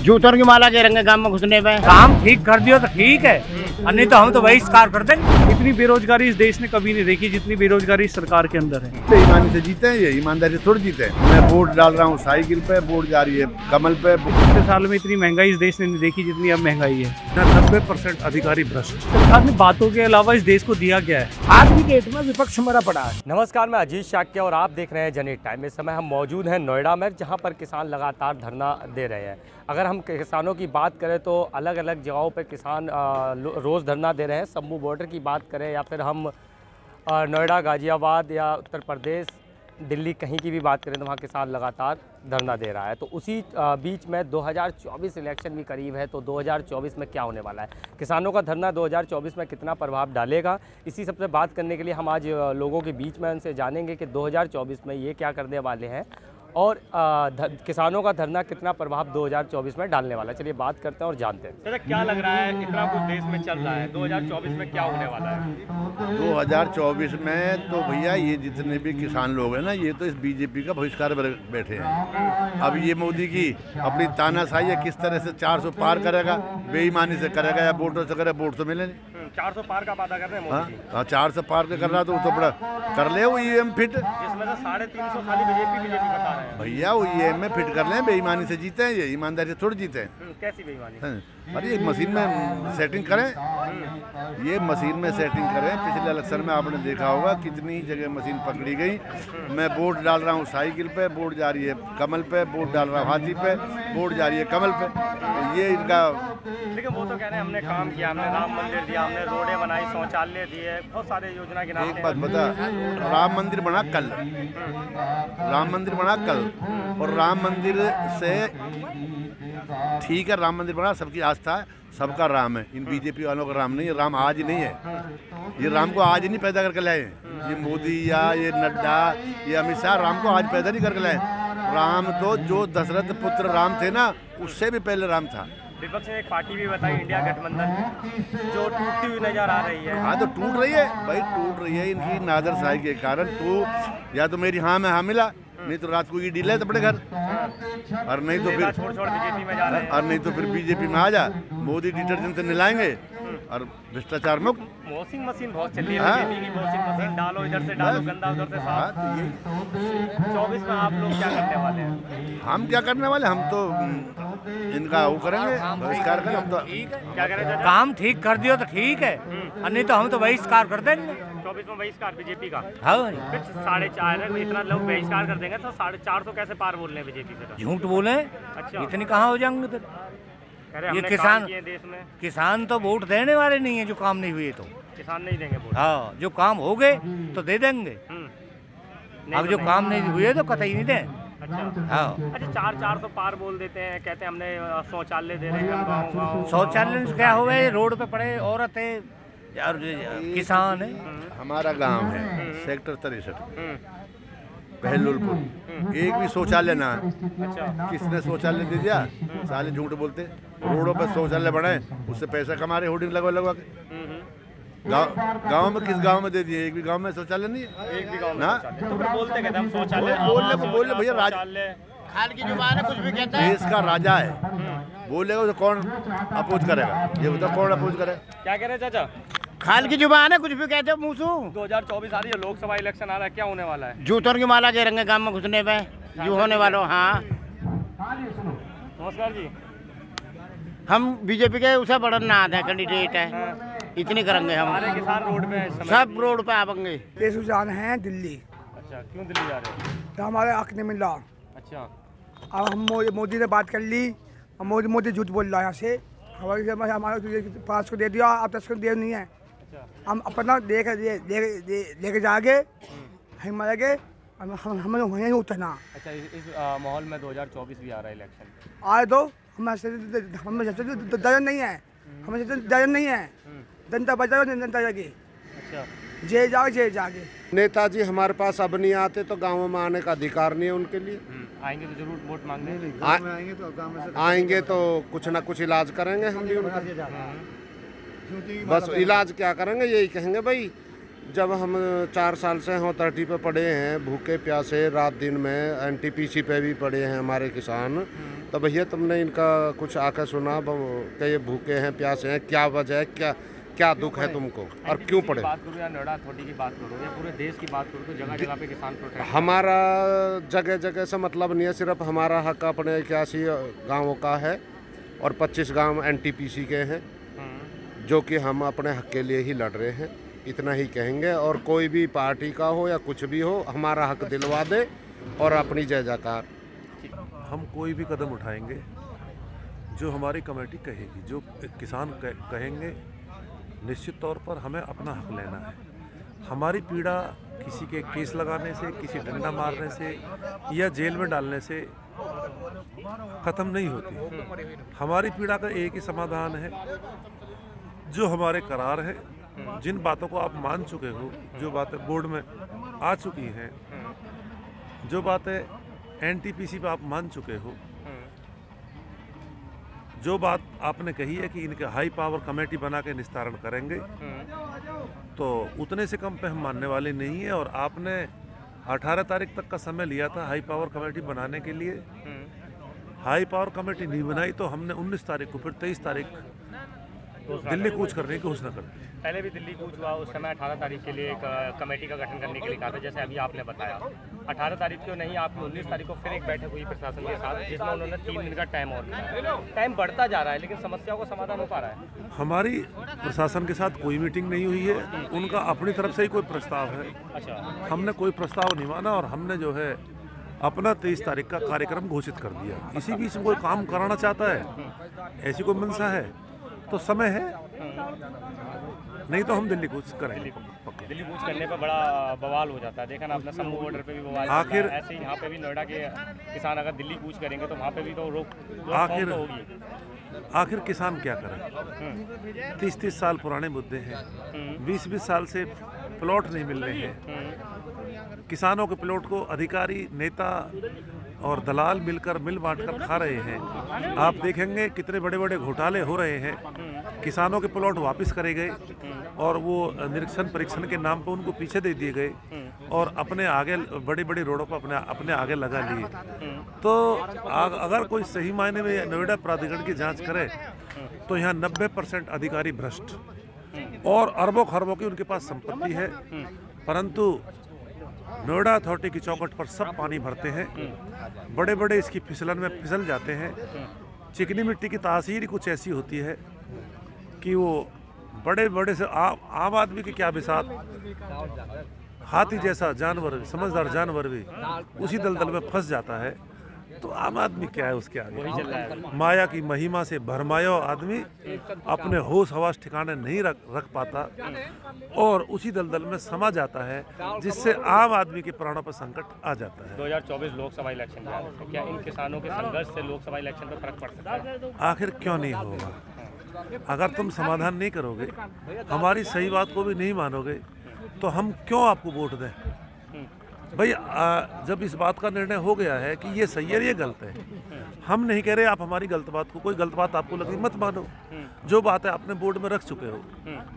जूतों की माला के रंगे गांव में घुसने पे। काम ठीक कर दियो तो ठीक है, और नहीं तो हम तो बहिष्कार कर देंगे। इतनी बेरोजगारी इस देश ने कभी नहीं देखी जितनी बेरोजगारी इस सरकार के अंदर है। बेईमानी से जीते हैं, ये ईमानदारी से थोड़ी जीते हैं। मैं वोट डाल रहा हूँ साइकिल पे, वोट जा रही है कमल पे। पिछले साल में इतनी महंगाई इस देश ने नहीं देखी जितनी अब महंगाई है। 90% अधिकारी भ्रष्ट। सरकार ने बातों के अलावा इस देश को दिया क्या है? आज की डेट में विपक्ष मरा पड़ा है। नमस्कार, मैं अजीत शाक्य और आप देख रहे हैं जनहित टाइम। इस समय हम मौजूद हैं नोएडा में, जहां पर किसान लगातार धरना दे रहे हैं। अगर हम किसानों की बात करें तो अलग अलग जगहों पर किसान रोज़ धरना दे रहे हैं। सम्भू बॉर्डर की बात करें या फिर हम नोएडा, गाजियाबाद या उत्तर प्रदेश, दिल्ली कहीं की भी बात करें तो वहाँ किसान लगातार धरना दे रहा है। तो उसी बीच में 2024 इलेक्शन भी करीब है, तो 2024 में क्या होने वाला है, किसानों का धरना 2024 में कितना प्रभाव डालेगा, इसी सबसे बात करने के लिए हम आज लोगों के बीच में उनसे जानेंगे कि 2024 में ये क्या करने वाले हैं और किसानों का धरना कितना प्रभाव 2024 में डालने वाला है। चलिए बात करते हैं और जानते हैं। तो क्या लग रहा है, इतना कुछ देश में चल रहा है, 2024 में क्या होने वाला है? 2024 में तो भैया ये जितने भी किसान लोग हैं ना, ये तो इस बीजेपी का बहिष्कार बैठे हैं। अब ये मोदी की अपनी तानाशाही है, किस तरह से 400 पार करेगा, बेईमानी से करेगा या वोटों से करेगा, वोट तो मिले नहीं। 400 पार का वादा कर रहे हैं मोदी। हाँ, 400 पार कर रहा तो वो तो बड़ा कर ले वो ईवीएम फिट, जिसमें से 350 खाली बीजेपी बता रहे हैं। भैया वो ईवीएम में फिट कर लें, बेईमानी से जीते हैं, ये ईमानदारी से थोड़ी जीते हैं। कैसी बेईमानी? अरे ये मशीन में सेटिंग करें, ये मशीन में सेटिंग करें। पिछले इलेक्शन में आपने देखा होगा कितनी जगह मशीन पकड़ी गई। मैं वोट डाल रहा हूँ साइकिल पे, वोट जा रही है कमल पे, वोट डाल रहा हूँ हाथी पे, वोट जा रही है कमल पे। तो ये इनका, लेकिन वो तो कह रहे हैं हमने काम किया, हमने राम मंदिर दिया, हमने रोडें बनाई, शौचालय दिए, बहुत सारे योजना गिनाते हैं। एक बात बता, राम मंदिर बना कल, राम मंदिर बना कल, और राम मंदिर से ठीक है, राम मंदिर बना, सबकी आस्था है, सबका राम है। इन बीजेपी वालों का राम नहीं है। राम आज नहीं है, ये राम को आज नहीं पैदा करके लाए। ये मोदी या ये नड्डा, ये अमित शाह राम को आज पैदा नहीं करके लाए। राम तो जो दशरथ पुत्र राम थे ना, उससे भी पहले राम था। विपक्ष ने एक पार्टी भी बताई, इंडिया गठबंधन, जो टूटती हुई नजर आ रही है। हाँ तो टूट रही है भाई, टूट रही है इनकी नादरशाही के कारण। तो या तो मेरी हाँ में हाँ मिला, नहीं तो रात को ईडी ले अपने घर, और नहीं तो फिर छोड़ बीजेपी में जा रहे हैं, और नहीं तो फिर बीजेपी में आ जा। मोदी डिटर्जेंट से नहलाएंगे और भ्रष्टाचार मुक्त। वॉशिंग मशीन बहुत चल रही है बीजेपी की, वॉशिंग मशीन डालो इधर से डालो, गंदा उधर से साफ। 24 में आप लोग क्या करने वाले हैं? हम क्या करने वाले, हम तो इनका वो करेंगे, बहिष्कार करेंगे। हम तो क्या करें? काम ठीक कर दियो तो ठीक है, और नहीं तो हम तो बहिष्कार कर देंगे। 24 में बहिष्कार बीजेपी का। हाँ, फिर 4.5 इतना लोग बहिष्कार कर देंगे तो 450 कैसे पार बोल रहे हैं बीजेपी से? झूठ बोले, अच्छा, इतनी कहाँ हो जाएंगे फिर? ये देश में किसान तो वोट देने वाले नहीं है, जो काम नहीं हुए तो किसान नहीं देंगे वोट। हाँ, जो काम हो गए तो दे देंगे, अब जो काम नहीं हुए तो कतई नहीं दें। अच्छा, हाँ, अच्छा, 400 पार बोल देते हैं, कहते हैं हमने शौचालय दे रहे हैं गाँव। शौचालय क्या हुआ, रोड पे पड़े औरतें और किसान है। हमारा गांव है सेक्टर 63 बहलोलपुर, एक भी शौचालय ना है। अच्छा, किसने शौचालय दे दिया? साले झूठ बोलते। रोडों पर शौचालय बनाए, उससे पैसा कमा रहे, होर्डिंग लगवा के। गांव में किस गांव में दे दिए? एक भी गांव में शौचालय नहीं है, एक भी गाँव ना। तो फिर बोलते कहते हम शौचालय, बोल भैया खाल की जुबान है, कुछ भी कहता है। देश का राजा है, बोलेगा तो कौन अपोज करेगा? ये बताओ कौन अपोज करेगा? क्या कह रहे हैं चाचा? खाल की जुबान है, कुछ भी कहते हो मुँह। 2024 आ रही है, लोकसभा इलेक्शन आ रहा है, क्या होने वाला है? जूतों की माला के रंगे गांव में घुसने पे जो होने वालों। हाँ, नमस्कार जी। हम बीजेपी के उसे बड़ा नाथ है, कैंडिडेट है, इतनी करेंगे हम। हमारे किसान रोड में है इस समय। सब रोड पे आवेंगे। ये सुझाव हैं दिल्ली। अच्छा, क्यों दिल्ली जा रहे हैं? तो हमारे हक नहीं मिल रहा। अच्छा, अब हम मोदी ने बात कर ली, और मोदी झूठ बोल रहा है। यहाँ से हमारे पास को दे दिया, अब तक दे नहीं है। हम अपना लेके जाएंगे, हम मरेंगे, हमें वहीं उठना। अच्छा, इस माहौल में 2024 भी आ रहा है इलेक्शन, आए तो हमें दर्जन नहीं है, हमें दर्जन नहीं है। जनता बचाओ, जनता जाएगी। अच्छा, जे जागे। नेताजी हमारे पास अब नहीं आते तो गाँव में आने का अधिकार नहीं है उनके लिए। आएंगे तो जरूर वोट मांगने। आएंगे तो कुछ ना कुछ इलाज करेंगे हम भी उनका। बस इलाज क्या करेंगे, यही कहेंगे भाई जब हम 4 साल से हम 30 पे पड़े हैं, भूखे प्यासे रात दिन में, एनटीपीसी पे भी पड़े हैं हमारे किसान। तो भैया तुमने इनका कुछ आकर सुना कि ये भूखे हैं प्यासे हैं, क्या वजह है, क्या दुख है तुमको और क्यों पड़े? बात करूँ या नोएडा अथॉरिटी की बात करूँ या पूरे देश की बात करूँ तो जगह जगह पे किसान प्रोटेस्ट। हमारा जगह जगह से मतलब नहीं है, सिर्फ हमारा हक अपने 81 गाँवों का है और 25 गांव एनटीपीसी के हैं, जो कि हम अपने हक के लिए ही लड़ रहे हैं। इतना ही कहेंगे। और कोई भी पार्टी का हो या कुछ भी हो, हमारा हक दिलवा दे और अपनी जय जयकार। हम कोई भी कदम उठाएंगे जो हमारी कमेटी कहेगी, जो किसान कहेंगे, निश्चित तौर पर हमें अपना हक लेना है। हमारी पीड़ा किसी के केस लगाने से, किसी डंडा मारने से या जेल में डालने से ख़त्म नहीं होती। हमारी पीड़ा का एक ही समाधान है, जो हमारे करार है, जिन बातों को आप मान चुके हो, जो बातें बोर्ड में आ चुकी हैं, जो बातें एनटीपीसी पे आप मान चुके हो, जो बात आपने कही है कि इनके हाई पावर कमेटी बना के निस्तारण करेंगे, तो उतने से कम पे हम मानने वाले नहीं है। और आपने 18 तारीख तक का समय लिया था हाई पावर कमेटी बनाने के लिए। हाई पावर कमेटी नहीं बनाई तो हमने 19 तारीख को फिर 23 तारीख दिल्ली कूच करने की घोषणा कर दी। पहले भी दिल्ली कूच हुआ, उस समय 18 तारीख के लिए एक कमेटी का गठन करने के लिए कहा था, जैसे अभी आपने बताया। 18 तारीख को नहीं, आपकी 19 तारीख को फिर एक बैठक हुई प्रशासन के साथ, जिसमें उन्होंने 3 दिन का टाइम और दिया। टाइम बढ़ता जा रहा है लेकिन समस्याओं का समाधान हो पा रहा है? हमारी प्रशासन के साथ कोई मीटिंग नहीं हुई है, उनका अपनी तरफ से ही कोई प्रस्ताव है। अच्छा, हमने कोई प्रस्ताव नहीं माना और हमने जो है अपना 23 तारीख का कार्यक्रम घोषित कर दिया। इसी बीच में कोई काम कराना चाहता है, ऐसी कोई मंशा है तो समय है, नहीं तो हम दिल्ली कूच करेंगे। दिल्ली कूच करने पर बड़ा बवाल हो जाता है, देखा ना आपने समूह बॉर्डर पे भी बवाल। आखिर ऐसे ही यहाँ पे भी नोएडा के किसान अगर दिल्ली कूच करेंगे तो वहाँ पे भी तो रोक आखिर तो होगी। आखिर किसान क्या करे? 30-30 साल पुराने मुद्दे हैं, 20-20 साल से प्लॉट नहीं मिल रहे हैं। किसानों के प्लॉट को अधिकारी, नेता और दलाल मिलकर मिल बांट कर खा रहे हैं। आप देखेंगे कितने बड़े बड़े घोटाले हो रहे हैं। किसानों के प्लॉट वापस करे गए और वो निरीक्षण परीक्षण के नाम पर उनको पीछे दे दिए गए और अपने आगे बड़ी बड़ी रोडों पर अपने आगे लगा लिए। तो अगर कोई सही मायने में नोएडा प्राधिकरण की जांच करे तो यहाँ 90% अधिकारी भ्रष्ट और अरबों खरबों की उनके पास संपत्ति है, परंतु नोएडा अथॉरिटी की चौखट पर सब पानी भरते हैं। बड़े बड़े इसकी फिसलन में फिसल जाते हैं। चिकनी मिट्टी की तासीर ही कुछ ऐसी होती है कि वो बड़े बड़े से आम आदमी के क्या बिसात, हाथी जैसा जानवर, समझदार जानवर भी उसी दलदल में फंस जाता है। तो आम आदमी क्या है उसके आगे? माया की महिमा से भरमाया आदमी अपने होश हवास ठिकाने नहीं रख पाता और उसी दलदल में समा जाता है, जिससे आम आदमी के प्राणों पर संकट आ जाता है। 2024 लोकसभा इलेक्शन है, क्या इन किसानों के संघर्ष से लोकसभा इलेक्शन पर फर्क पड़ सकता है? आखिर क्यों नहीं होगा? अगर तुम समाधान नहीं करोगे, हमारी सही बात को भी नहीं मानोगे, तो हम क्यों आपको वोट दें? भाई जब इस बात का निर्णय हो गया है कि ये सही है, ये गलत है, हम नहीं कह रहे आप हमारी गलत बात को, कोई गलत बात आपको लगी मत मानो। जो बातें आपने बोर्ड में रख चुके हो,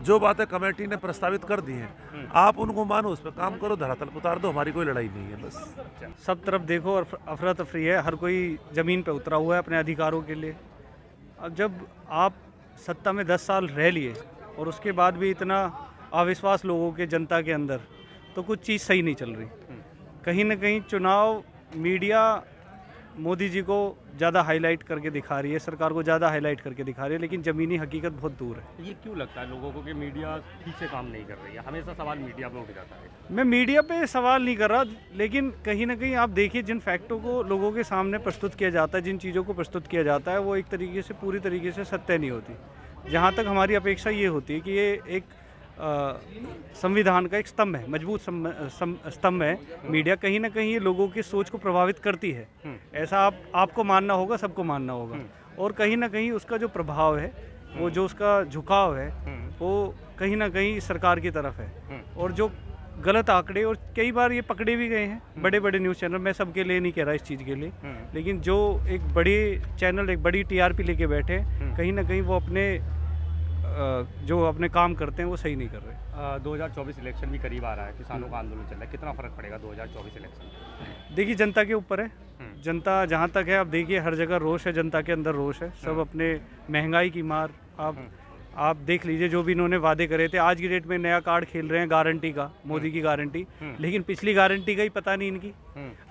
जो बातें कमेटी ने प्रस्तावित कर दी हैं, आप उनको मानो, उस पर काम करो, धरातल उतार दो। हमारी कोई लड़ाई नहीं है। बस सब तरफ देखो और अफरा तफरी है, हर कोई ज़मीन पे उतरा हुआ है अपने अधिकारों के लिए। अब जब आप सत्ता में 10 साल रह लिए और उसके बाद भी इतना अविश्वास लोगों के जनता के अंदर, तो कुछ चीज़ सही नहीं चल रही। कहीं ना कहीं चुनाव मीडिया मोदी जी को ज़्यादा हाईलाइट करके दिखा रही है, सरकार को ज़्यादा हाईलाइट करके दिखा रही है, लेकिन ज़मीनी हकीकत बहुत दूर है। ये क्यों लगता है लोगों को कि मीडिया ठीक से काम नहीं कर रही है? हमेशा सवाल मीडिया पे उठ जाता है। मैं मीडिया पे सवाल नहीं कर रहा, लेकिन कहीं ना कहीं आप देखिए जिन फैक्टों को लोगों के सामने प्रस्तुत किया जाता है, जिन चीज़ों को प्रस्तुत किया जाता है, वो एक तरीके से पूरी तरीके से सत्य नहीं होती। जहाँ तक हमारी अपेक्षा ये होती है कि ये एक संविधान का एक स्तंभ है, मजबूत स्तंभ है। मीडिया कहीं ना कहीं ये लोगों की सोच को प्रभावित करती है, ऐसा आपको मानना होगा, सबको मानना होगा। और कहीं ना कहीं उसका जो प्रभाव है, वो जो उसका झुकाव है, वो कहीं ना कहीं सरकार की तरफ है। और जो गलत आंकड़े, और कई बार ये पकड़े भी गए हैं बड़े बड़े न्यूज़ चैनल, मैं सबके लिए नहीं कह रहा इस चीज़ के लिए, लेकिन जो एक बड़ी चैनल, एक बड़ी TRP लेके बैठे, कहीं ना कहीं वो अपने जो अपने काम करते हैं वो सही नहीं कर रहे। 2024 इलेक्शन भी करीब आ रहा है, किसानों का आंदोलन चल रहा है, कितना फ़र्क पड़ेगा 2024 इलेक्शन? देखिए जनता के ऊपर है, जनता जहाँ तक है, अब देखिए हर जगह रोष है, जनता के अंदर रोष है, सब अपने महंगाई की मार। आप देख लीजिए जो भी इन्होंने वादे करे थे, आज की डेट में नया कार्ड खेल रहे हैं गारंटी का, मोदी की गारंटी, लेकिन पिछली गारंटी का ही पता नहीं इनकी।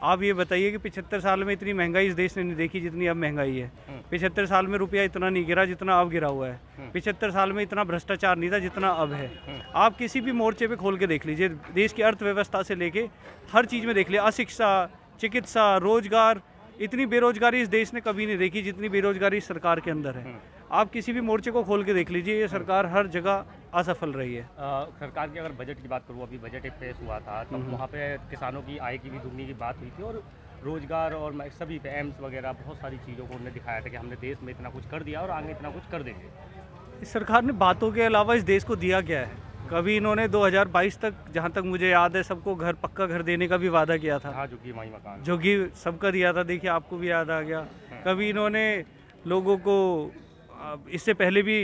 आप ये बताइए कि 75 साल में इतनी महंगाई इस देश ने नहीं देखी जितनी अब महंगाई है। 75 साल में रुपया इतना नहीं गिरा जितना अब गिरा हुआ है। 75 साल में इतना भ्रष्टाचार नहीं था जितना अब है। आप किसी भी मोर्चे पे खोल के देख लीजिए, देश की अर्थव्यवस्था से लेके हर चीज़ में देख लीजिए, अशिक्षा, चिकित्सा, रोजगार, इतनी बेरोजगारी इस देश ने कभी नहीं देखी जितनी बेरोजगारी सरकार के अंदर है। आप किसी भी मोर्चे को खोल के देख लीजिए, ये सरकार हर जगह असफल रही है। सरकार की अगर बजट की बात करूँ, अभी बजट एक पेश हुआ था, तब वहाँ पे किसानों की आय की भी दुगनी की बात हुई थी, और रोजगार और सभी पे एम्स वगैरह बहुत सारी चीज़ों को उन्होंने दिखाया था कि हमने देश में इतना कुछ कर दिया और आगे इतना कुछ कर देंगे। इस सरकार ने बातों के अलावा इस देश को दिया क्या है? कभी इन्होंने 2022 तक, जहाँ तक मुझे याद है, सबको घर, पक्का घर देने का भी वादा किया था। हाँ, झुग्गी माई मकान, झुग्गी सबका दिया था, देखिए आपको भी याद आ गया। कभी इन्होंने लोगों को, इससे पहले भी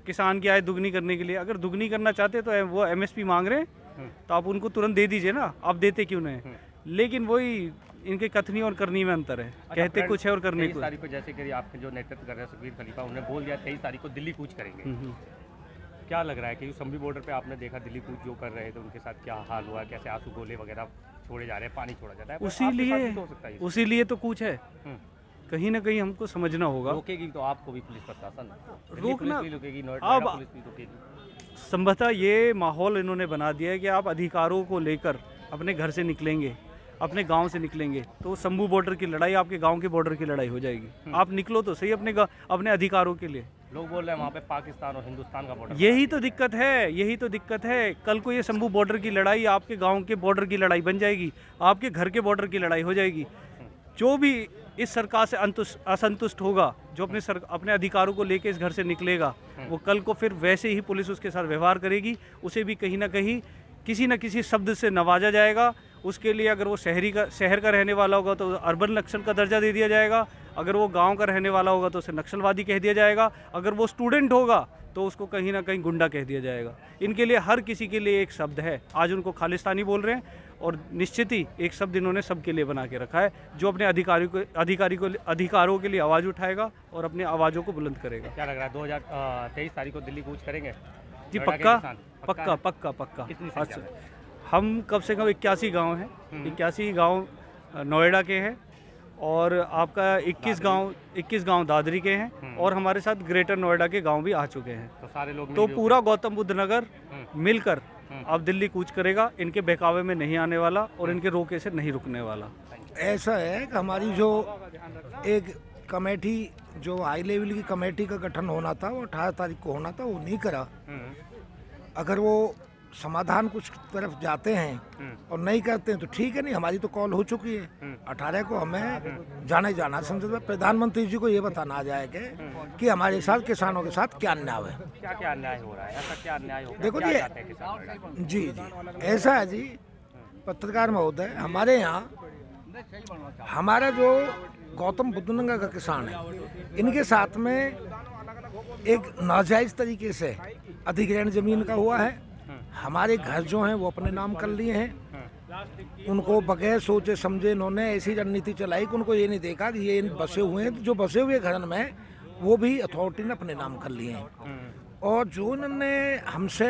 किसान की आय दुगनी करने के लिए, अगर दुगनी करना चाहते तो वो MSP मांग रहे हैं तो आप उनको तुरंत दे दीजिए ना, आप देते क्यों नहीं? लेकिन वही इनके कथनी और करनी में अंतर है। कहते कुछ है और करने को। 23 तारीख को जैसे कि आपके जो नेतृत्व कर रहे हैं सुखबीर खलीफा, उन्होंने बोल दिया 23 तारीख को दिल्ली कूच करेंगे। क्या लग रहा है कि संभी बॉर्डर पे आपने देखा दिल्ली कूच जो कर रहे थे, उनके साथ क्या हाल हुआ, कैसे आंसू गोले वगैरह छोड़े जा रहे हैं, पानी छोड़ा जाता है? उसीलिए तो कूच है। कहीं ना कहीं हमको समझना होगा। रोकेगी तो आपको भी पुलिस प्रशासन रोकना, रोकेगी, अब पुलिस भी रोकेगी। संभवतः ये माहौल इन्होंने बना दिया है कि आप अधिकारों को लेकर अपने घर से निकलेंगे, अपने गांव से निकलेंगे तो शंभू बॉर्डर की लड़ाई आपके गांव के बॉर्डर की लड़ाई हो जाएगी। आप निकलो तो सही अपने अधिकारों के लिए। लोग बोल रहे हैं वहाँ पे पाकिस्तान और हिंदुस्तान का बॉर्डर। यही तो दिक्कत है, यही तो दिक्कत है। कल को ये शंभू बॉर्डर की लड़ाई आपके गांव के बॉर्डर की लड़ाई बन जाएगी, आपके घर के बॉर्डर की लड़ाई हो जाएगी। जो भी इस सरकार से असंतुष्ट होगा, जो अपने अधिकारों को लेकर इस घर से निकलेगा, वो कल को फिर वैसे ही पुलिस उसके साथ व्यवहार करेगी। उसे भी कहीं ना कहीं किसी न किसी शब्द से नवाजा जाएगा। उसके लिए अगर वो शहर का रहने वाला होगा तो अर्बन नक्सल का दर्जा दे दिया जाएगा, अगर वो गांव का रहने वाला होगा तो उसे नक्सलवादी कह दिया जाएगा, अगर वो स्टूडेंट होगा तो उसको कहीं ना कहीं गुंडा कह दिया जाएगा। इनके लिए हर किसी के लिए एक शब्द है। आज उनको खालिस्तानी बोल रहे हैं और निश्चित ही एक शब्द इन्होंने सबके लिए बना के रखा है, जो अपने अधिकारों के लिए आवाज़ उठाएगा और अपनी आवाज़ों को बुलंद करेगा। क्या लग रहा है 2023 तारीख को दिल्ली कूच करेंगे? जी पक्का पक्का पक्का पक्का। अच्छा, हम कम से कम 81 गांव हैं, 81 गांव नोएडा के हैं और आपका 21 गांव दादरी के हैं और हमारे साथ ग्रेटर नोएडा के गांव भी आ चुके हैं। तो सारे लोग तो पूरा गौतम बुद्ध नगर मिलकर अब दिल्ली कूच करेगा, इनके बहकावे में नहीं आने वाला और इनके रोके से नहीं रुकने वाला। ऐसा है कि हमारी जो एक कमेटी, जो हाई लेवल की कमेटी का गठन होना था, वो 18 तारीख को होना था, वो नहीं करा। अगर वो समाधान कुछ तरफ जाते हैं और नहीं करते हैं तो ठीक है, नहीं हमारी तो कॉल हो चुकी है। 18 को हमें जाना संसद में प्रधानमंत्री जी को ये बताना आ जाएगा कि हमारे साथ किसानों के साथ क्या अन्याय है। क्या अन्याय हो रहा है? ऐसा क्या अन्याय हो रहा है? देखो जी, जी ऐसा है जी, पत्रकार महोदय, हमारे यहाँ हमारा जो गौतम बुद्ध नगर का किसान है, इनके साथ में एक नाजायज तरीके से अधिग्रहण जमीन का हुआ है। हमारे घर जो हैं वो अपने नाम कर लिए हैं। उनको बगैर सोचे समझे इन्होंने ऐसी रणनीति चलाई कि उनको ये नहीं देखा कि ये बसे हुए हैं, जो बसे हुए घर में वो भी अथॉरिटी ने अपने नाम कर लिए हैं। और जो इन्होंने हमसे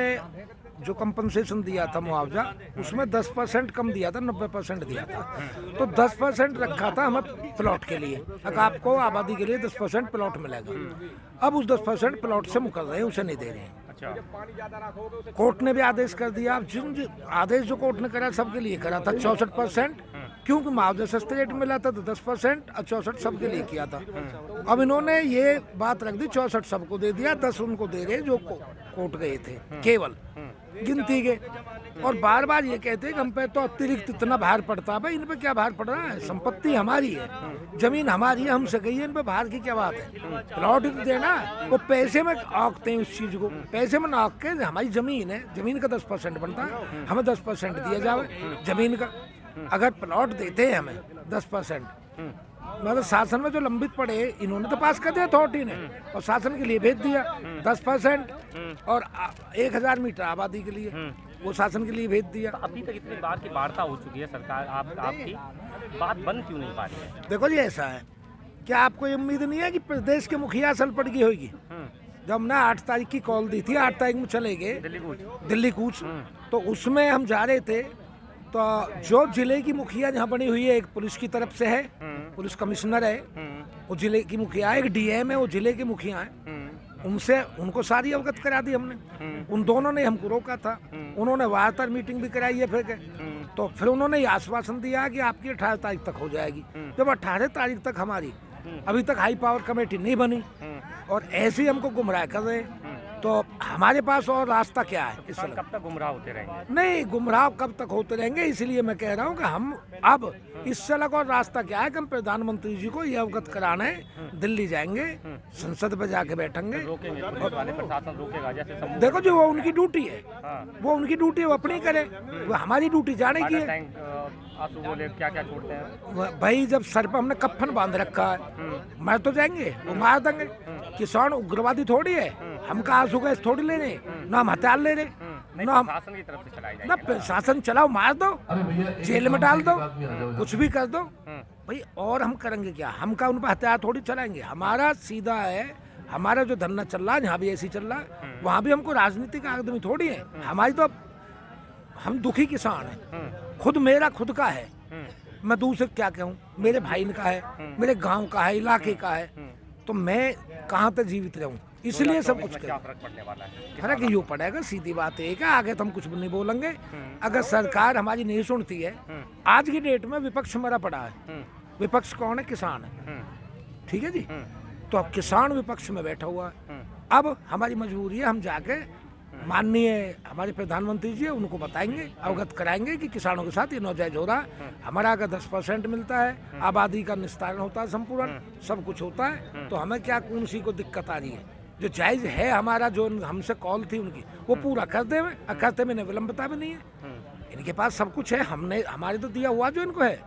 जो कंपनसेशन दिया था, मुआवजा, उसमें 10% कम दिया था, 90% दिया था। तो 10% रखा था हमें प्लॉट के लिए, अगर आपको आबादी के लिए 10% प्लॉट मिलेगा। अब उस 10% प्लॉट से मुकर रहे हैं, उसे नहीं दे रहे हैं। कोर्ट ने भी आदेश कर दिया। अब जिन आदेश जो कोर्ट ने करा सबके लिए करा था 64%, क्योंकि मुआवजा सस्ते रेट मिला था तो 10% और 64 सबके लिए किया था। अब इन्होंने ये बात रख दी, 64 सबको दे दिया, 10 उनको दे रहे जो कोर्ट गए थे, केवल गिनती के। और बार बार ये कहते हैं कि हम पे तो अतिरिक्त इतना भार पड़ता है। भाई इन पे क्या भार पड़ रहा है? संपत्ति हमारी है, जमीन हमारी है, हमसे गई है, इन पे भार की क्या बात है? प्लॉट ही तो देना। वो पैसे में आंकते हैं उस चीज को, पैसे में ना आंक के हमारी जमीन है, जमीन का 10% बनता है, हमें 10% दिया जाए जमीन का। अगर प्लॉट देते हैं हमें 10%, मतलब शासन में जो लंबित पड़े इन्होंने तो पास कर दिया अथॉरिटी ने और शासन के लिए भेज दिया 10% और 1000 मीटर आबादी के लिए वो शासन के लिए भेज दिया। तो अभी तक इतनी बार की वार्ता हो चुकी है सरकार आपकी बात बन क्यों नहीं पा रही है? देखो जी ऐसा है, क्या आपको ये उम्मीद नहीं है कि प्रदेश के मुखिया असल पड़ गई होगी? जब हमने 8 तारीख की कॉल दी थी, 8 तारीख में चले गए दिल्ली कूच, तो उसमें हम जा रहे थे तो जो जिले की मुखिया जहाँ बनी हुई है, एक पुलिस की तरफ से है, पुलिस कमिश्नर है, वो जिले की मुखिया, एक डीएम है, वो जिले के मुखिया है, उनसे उनको सारी अवगत करा दी हमने। उन दोनों ने हमको रोका था, उन्होंने वार्ता मीटिंग भी कराई है फिर तो फिर उन्होंने ये आश्वासन दिया कि आपकी 18 तारीख तक हो जाएगी। जब 18 तारीख तक हमारी अभी तक हाई पावर कमेटी नहीं बनी और ऐसे ही हमको गुमराह कर रहे, तो हमारे पास और रास्ता क्या है? इस कब तक गुमराह होते रहेंगे? नहीं, गुमराह कब तक होते रहेंगे, इसलिए मैं कह रहा हूँ कि हम अब इससे अलग और रास्ता क्या है कि हम प्रधानमंत्री जी को ये अवगत कराना है, दिल्ली जाएंगे, संसद में जाके बैठेंगे। प्रशासन रोकेगा जैसे देखो जी वो उनकी ड्यूटी है, वो उनकी ड्यूटी है, वो अपनी करे, वो हमारी ड्यूटी जाने की है। आंसू बोले क्या क्या छोड़ते हैं भाई, जब सर पर हमने कफन बांध रखा है, मार तो जाएंगे, वो मार देंगे। किसान उग्रवादी थोड़ी है, हम कहा आंसू गैस थोड़ी ले रहे, ना हम हथियार ले रहे, ना हम शासन की तरफ से चलाई ना प्रशासन चलाओ, मार दो, जेल में डाल दो, कुछ भी कर दो भाई। और हम करेंगे क्या? हम का उन पर हथियार थोड़ी चलाएंगे। हमारा सीधा है, हमारा जो धरना चल रहा है जहाँ भी ऐसी चल रहा है, वहाँ भी हमको राजनीतिक आदमी थोड़ी है। हमारी तो हम दुखी किसान हैं, खुद मेरा खुद का है, मैं दूसरे क्या कहूँ, मेरे भाई का है, मेरे गांव का है, इलाके का है, तो मैं कहाँ तक जीवित रहूँ? इसलिए सब कुछ क्या फर्क पड़ने वाला है? फर्क यूँ पड़ेगा, सीधी बात है कि आगे तो हम कुछ भी नहीं बोलेंगे। अगर सरकार हमारी नहीं सुनती है, आज की डेट में विपक्ष मरा पड़ा है। विपक्ष कौन है? किसान है, ठीक है जी। तो अब किसान विपक्ष में बैठा हुआ है। अब हमारी मजबूरी है, हम जाके माननीय हमारे प्रधानमंत्री जी उनको बताएंगे, अवगत कराएंगे कि किसानों के साथ ये नाजायज हो रहा है। हमारा अगर 10% मिलता है, आबादी का निस्तारण होता है, संपूर्ण सब कुछ होता है, तो हमें क्या कौन सी को दिक्कत आ रही है? जो जायज़ है हमारा, जो हमसे कॉल थी उनकी, वो पूरा कर दे, करते में विलंबता भी नहीं है। इनके पास सब कुछ है, हमने हमारे तो दिया हुआ जो इनको है,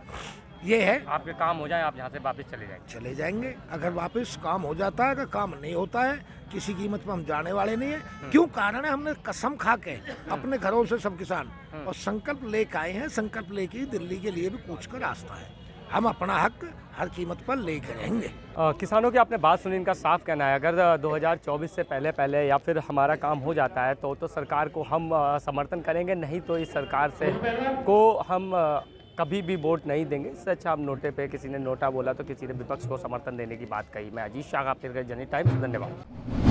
ये है। आपके काम हो जाए, आप यहाँ से वापस चले जाएंगे। अगर वापस काम हो जाता है, अगर काम नहीं होता है, किसी कीमत पर हम जाने वाले नहीं है। क्यों? कारण है हमने कसम खा के अपने घरों से सब किसान और संकल्प लेकर आए हैं, संकल्प लेके दिल्ली के लिए भी कूच का रास्ता है। हम अपना हक हर कीमत पर लेकर रहेंगे। किसानों की आपने बात सुनी, इनका साफ कहना है अगर 2024 से पहले या फिर हमारा काम हो जाता है तो सरकार को हम समर्थन करेंगे, नहीं तो इस सरकार से को हम कभी भी वोट नहीं देंगे। इससे अच्छा हम नोटे पे, किसी ने नोटा बोला तो किसी ने विपक्ष को समर्थन देने की बात कही। मैं अजीत शाह, आप फिर जनहित टाइम्स, धन्यवाद।